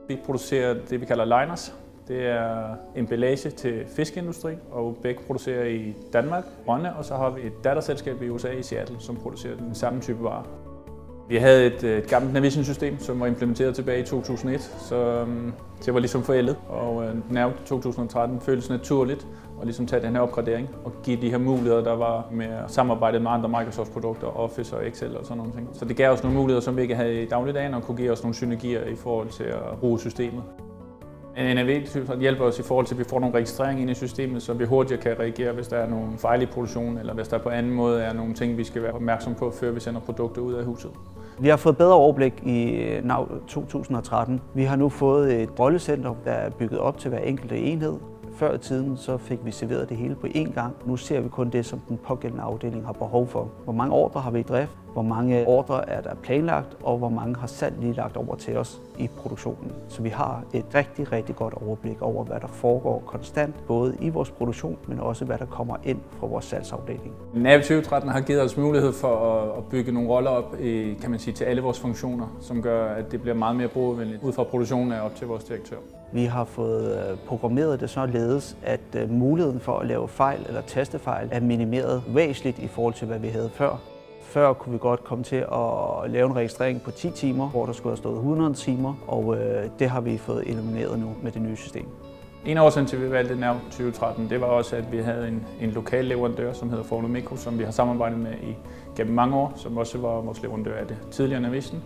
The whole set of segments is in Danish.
Vi producerer det, vi kalder liners. Det er emballage til fiskeindustrien, og begge producerer i Danmark, Rønne, og så har vi et datterselskab i USA, i Seattle, som producerer den samme type varer. Vi havde et gammelt Navision-system, som var implementeret tilbage i 2001, så det var ligesom forældet, og Nav 2013 føltes naturligt at ligesom tage den her opgradering og give de her muligheder, der var med at samarbejde med andre Microsoft-produkter, Office og Excel og sådan nogle ting. Så det gav os nogle muligheder, som vi ikke havde i dagligdagen, og kunne give os nogle synergier i forhold til at bruge systemet. NAV hjælper os i forhold til, at vi får nogle registrering ind i systemet, så vi hurtigere kan reagere, hvis der er nogle fejl i produktionen, eller hvis der på anden måde er nogle ting, vi skal være opmærksom på, før vi sender produkter ud af huset. Vi har fået bedre overblik i NAV 2013. Vi har nu fået et rollecenter, der er bygget op til hver enkelte enhed. Før i tiden så fik vi serveret det hele på én gang. Nu ser vi kun det, som den pågældende afdeling har behov for. Hvor mange ordrer har vi i drift? Hvor mange ordrer er der planlagt? Og hvor mange har salg lige lagt over til os i produktionen? Så vi har et rigtig godt overblik over, hvad der foregår konstant, både i vores produktion, men også hvad der kommer ind fra vores salgsafdeling. NAV 2013 har givet os mulighed for at bygge nogle roller op kan man sige, til alle vores funktioner, som gør, at det bliver meget mere brugervenligt ud fra produktionen af op til vores direktør. Vi har fået programmeret det således, at muligheden for at lave fejl eller testefejl er minimeret væsentligt i forhold til, hvad vi havde før. Før kunne vi godt komme til at lave en registrering på 10 timer, hvor der skulle have stået 100 timer, og det har vi fået elimineret nu med det nye system. En af årsagen til, at vi valgte NAV 2013, det var også, at vi havde en lokal leverandør, som hedder Forno Mikro, som vi har samarbejdet med gennem mange år, som også var vores leverandør af det tidligere Navision.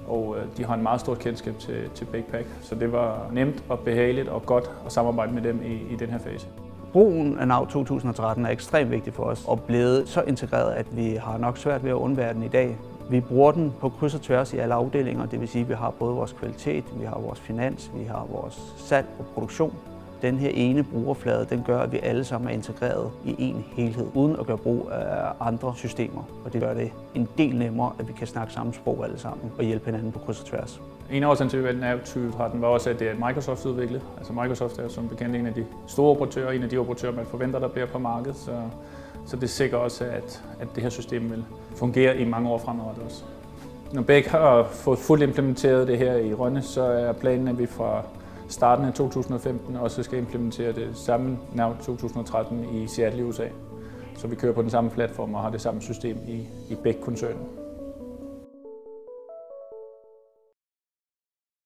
Og de har en meget stort kendskab til BigPack, så det var nemt og behageligt og godt at samarbejde med dem i den her fase. Brugen af NAV 2013 er ekstremt vigtig for os og blevet så integreret, at vi har nok svært ved at undvære den i dag. Vi bruger den på kryds og tværs i alle afdelinger, det vil sige, at vi har både vores kvalitet, vi har vores finans, vi har vores salg og produktion. Den her ene brugerflade, den gør, at vi alle sammen er integreret i en helhed, uden at gøre brug af andre systemer. Og det gør det en del nemmere, at vi kan snakke samme sprog alle sammen og hjælpe hinanden på kryds og tværs. En af årsagen til, at vi valgte NAV 2013 var også, at det er Microsoft udviklet. Altså Microsoft er som bekendt en af de store operatører, en af de operatører, man forventer, der bliver på markedet. Så det sikrer også, at det her system vil fungere i mange år fremadrettet også. Når Begge har fået fuldt implementeret det her i Rønne, så er planen, at vi fra starten af 2015 også skal implementere det samme NAV 2013 i Seattle i USA. Så vi kører på den samme platform og har det samme system i Begge koncernen.